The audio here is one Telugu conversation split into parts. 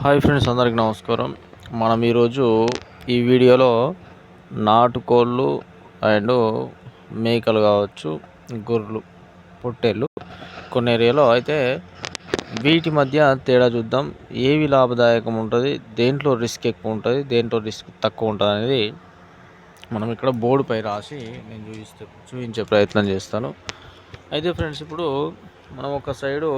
హాయ్ ఫ్రెండ్స్, అందరికి నమస్కారం. మనం ఈరోజు ఈ వీడియోలో నాటుకోళ్ళు అండ్ మేకలు కావచ్చు, గొర్రెలు, పొట్టేళ్ళు కొన్ని ఏరియాలో అయితే వీటి మధ్య తేడా చూద్దాం. ఏవి లాభదాయకం ఉంటుంది, దేంట్లో రిస్క్ ఎక్కువ ఉంటుంది, దేంట్లో రిస్క్ తక్కువ ఉంటుంది అనేది మనం ఇక్కడ బోర్డుపై రాసి నేను చూపించే ప్రయత్నం చేస్తాను. అయితే ఫ్రెండ్స్, ఇప్పుడు మనం ఒక సైడు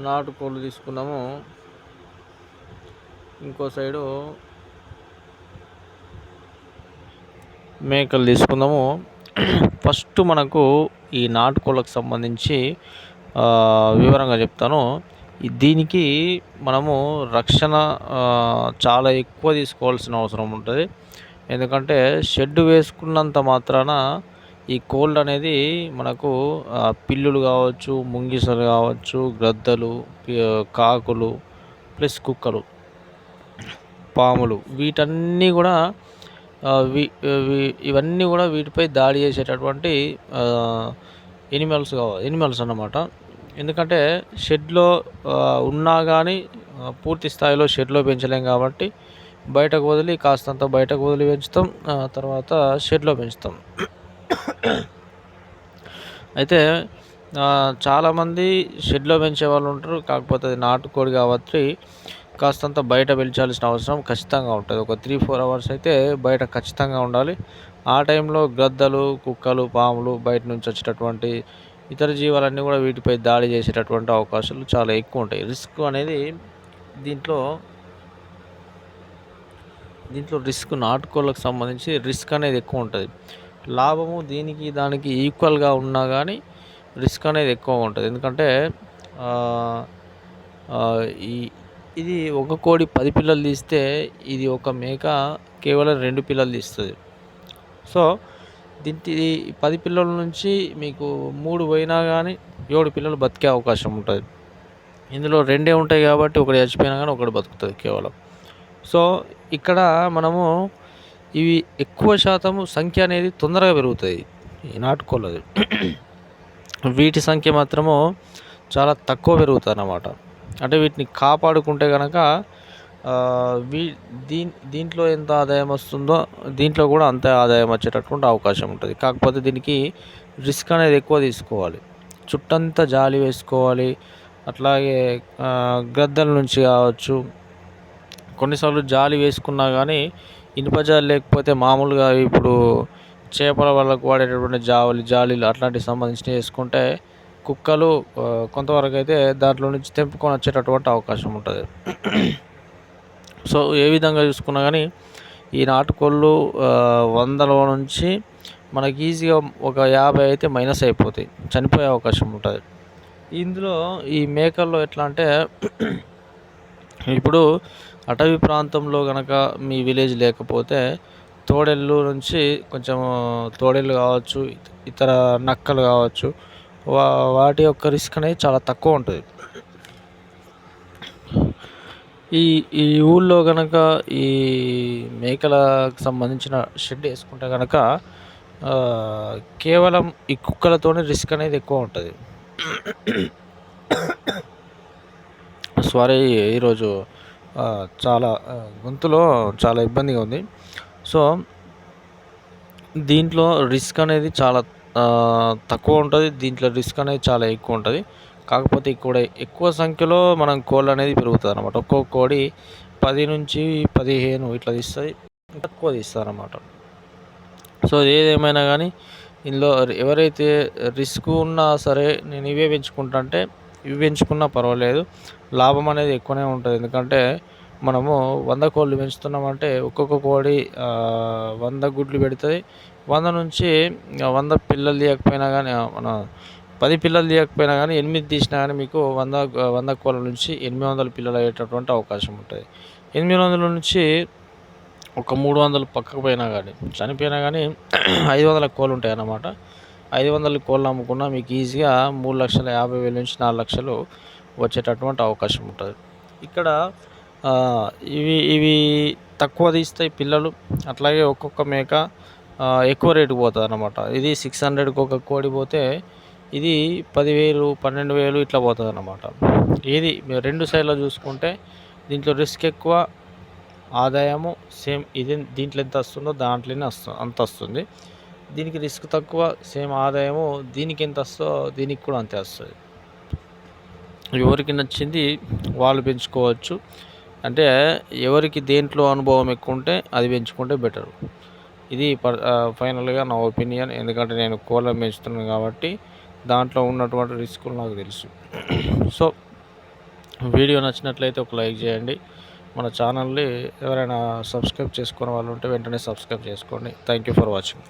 నాటుకోళ్ళు తీసుకున్నాము, ఇంకో సైడు మేకలు తీసుకుందాము. ఫస్ట్ మనకు ఈ నాటుకోళ్ళకు సంబంధించి వివరంగా చెప్తాను. దీనికి మనము రక్షణ చాలా ఎక్కువ తీసుకోవాల్సిన అవసరం ఉంటుంది. ఎందుకంటే షెడ్ వేసుకున్నంత మాత్రాన ఈ కోల్డ్ అనేది మనకు పిల్లులు కావచ్చు, ముంగిసలు కావచ్చు, గ్రద్దలు, కాకులు, ప్లస్ కుక్కలు, పాములు, వీటన్నీ కూడా ఇవన్నీ కూడా వీటిపై దాడి చేసేటటువంటి ఎనిమల్స్ అన్నమాట. ఎందుకంటే షెడ్లో ఉన్నా కానీ పూర్తి స్థాయిలో షెడ్లో పెంచలేం కాబట్టి బయటకు వదిలి కాస్తంత పెంచుతాం, తర్వాత షెడ్లో పెంచుతాం. అయితే చాలామంది షెడ్లో పెంచే వాళ్ళు ఉంటారు. కాకపోతే అది నాటుకోడి కాబట్టి కాస్తంత బయట పెంచాల్సిన అవసరం ఖచ్చితంగా ఉంటుంది. ఒక 3-4 అవర్స్ అయితే బయట ఖచ్చితంగా ఉండాలి. ఆ టైంలో గద్దలు, కుక్కలు, పాములు, బయట నుంచి వచ్చేటటువంటి ఇతర జీవాలన్నీ కూడా వీటిపై దాడి చేసేటటువంటి అవకాశాలు చాలా ఎక్కువ ఉంటాయి. రిస్క్ అనేది దీంట్లో రిస్క్ నాటుకోళ్ళకు సంబంధించి రిస్క్ అనేది ఎక్కువ ఉంటుంది. లాభము దీనికి దానికి ఈక్వల్గా ఉన్నా కానీ రిస్క్ అనేది ఎక్కువ ఉంటుంది. ఎందుకంటే ఇది ఒక కోడి 10 పిల్లలు తీస్తే ఇది ఒక మేక కేవలం 2 పిల్లలు తీస్తుంది. సో దీనికి 10 పిల్లల నుంచి మీకు 3 పోయినా కానీ 7 పిల్లలు బతికే అవకాశం ఉంటుంది. ఇందులో 2 ఉంటాయి కాబట్టి ఒకటి చచ్చిపోయినా కానీ ఒకటి బతుకుతుంది కేవలం. సో ఇక్కడ మనము ఇవి ఎక్కువ శాతం సంఖ్య అనేది తొందరగా పెరుగుతుంది ఈ నాటుకోళ్ళది. వీటి సంఖ్య మాత్రము చాలా తక్కువ పెరుగుతుంది అన్నమాట. అంటే వీటిని కాపాడుకుంటే కనుక దీంట్లో ఎంత ఆదాయం వస్తుందో దీంట్లో కూడా అంతే ఆదాయం వచ్చేటటువంటి అవకాశం ఉంటుంది. కాకపోతే దీనికి రిస్క్ అనేది ఎక్కువ తీసుకోవాలి. చుట్టంతా జాలి వేసుకోవాలి. అట్లాగే గద్దల నుంచి కావచ్చు, కొన్నిసార్లు జాలి వేసుకున్నా కానీ ఇనుప జాలి లేకపోతే మామూలుగా ఇప్పుడు చేపల వాళ్ళకు వాడేటటువంటి జాలీలు అట్లాంటివి సంబంధించినవి వేసుకుంటే కుక్కలు కొంతవరకు అయితే దాంట్లో నుంచి తెంపుకొని వచ్చేటటువంటి అవకాశం ఉంటుంది. సో ఏ విధంగా చూసుకున్నా కానీ ఈ నాటుకోళ్ళు 100లో నుంచి మనకి ఈజీగా ఒక 50 అయితే మైనస్ అయిపోతాయి, చనిపోయే అవకాశం ఉంటుంది. ఇందులో ఈ మేకల్లో ఎట్లా అంటే ఇప్పుడు అటవీ ప్రాంతంలో కనుక మీ విలేజ్ లేకపోతే తోడేళ్ళు నుంచి కొంచెం తోడేళ్ళు కావచ్చు, ఇతర నక్కలు కావచ్చు, వాటి యొక్క రిస్క్ అనేది చాలా తక్కువ ఉంటుంది. ఈ ఊళ్ళో కనుక ఈ మేకలకు సంబంధించిన షెడ్ వేసుకుంటే కనుక కేవలం ఈ కుక్కలతోనే రిస్క్ అనేది ఎక్కువ ఉంటుంది. సారీ, ఈరోజు చాలా గొంతులో చాలా ఇబ్బందిగా ఉంది. సో దీంట్లో రిస్క్ అనేది చాలా తక్కువ ఉంటుంది, దీంట్లో రిస్క్ అనేది చాలా ఎక్కువ ఉంటుంది. కాకపోతే ఇక్కడ ఎక్కువ సంఖ్యలో మనం కోళ్ళు అనేది పెరుగుతుంది అనమాట. ఒక్కొక్క కోడి 10 నుంచి 15 ఇట్లా తీస్తుంది, తక్కువ తీస్తుంది అనమాట. సో ఏదేమైనా కానీ ఇందులో ఎవరైతే రిస్క్ ఉన్నా సరే నేను ఇవే పెంచుకుంటా అంటే ఇవి పెంచుకున్నా పర్వాలేదు, లాభం అనేది ఎక్కువనే ఉంటుంది. ఎందుకంటే మనము 100 కోళ్ళు పెంచుతున్నామంటే ఒక్కొక్క కోడి 100 గుడ్లు పెడుతుంది. 100 నుంచి 100 పిల్లలు తీయకపోయినా కానీ మన 10 పిల్లలు తీయకపోయినా కానీ 8 తీసినా కానీ మీకు 100 కోళ్ళ నుంచి 800 పిల్లలు అయ్యేటటువంటి అవకాశం ఉంటుంది. 800 నుంచి ఒక 300 పక్కకు పోయినా కానీ చనిపోయినా కానీ 500 కోళ్ళు ఉంటాయి అన్నమాట. 500 కోళ్ళు అమ్ముకున్నా మీకు ఈజీగా 3,50,000 నుంచి 4 లక్షలు వచ్చేటటువంటి అవకాశం ఉంటుంది. ఇక్కడ ఇవి తక్కువ తీస్తాయి పిల్లలు. అట్లాగే ఒక్కొక్క మేక ఎక్కువ రేటు పోతుంది అన్నమాట. ఇది 600కి ఒక కోడి పోతే ఇది 10,000, 12,000 ఇట్లా పోతుందన్నమాట. ఏది మీరు 2 సైడ్‌లో చూసుకుంటే దీంట్లో రిస్క్ ఎక్కువ, ఆదాయము సేమ్. దీంట్లో ఎంత వస్తుందో దాంట్లోనే అంత వస్తుంది. దీనికి రిస్క్ తక్కువ, సేమ్ ఆదాయము దీనికి ఎంత వస్తుందో దీనికి కూడా అంతే వస్తుంది. ఎవరికి నచ్చింది వాళ్ళు పెంచుకోవచ్చు. అంటే ఎవరికి దేంట్లో అనుభవం ఎక్కువ ఉంటే అది పెంచుకుంటే బెటరు. ఇది ఫైనల్‌గా నా ఒపీనియన్. ఎందుకంటే నేను కోళ్ళను పెంచుతున్నాను కాబట్టి దాంట్లో ఉన్నటువంటి రిస్కులు నాకు తెలుసు. సో వీడియో నచ్చినట్లయితే ఒక లైక్ చేయండి. మన ఛానల్ని ఎవరైనా సబ్స్క్రైబ్ చేసుకునే వాళ్ళు ఉంటే వెంటనే సబ్స్క్రైబ్ చేసుకోండి. Thank you for watching.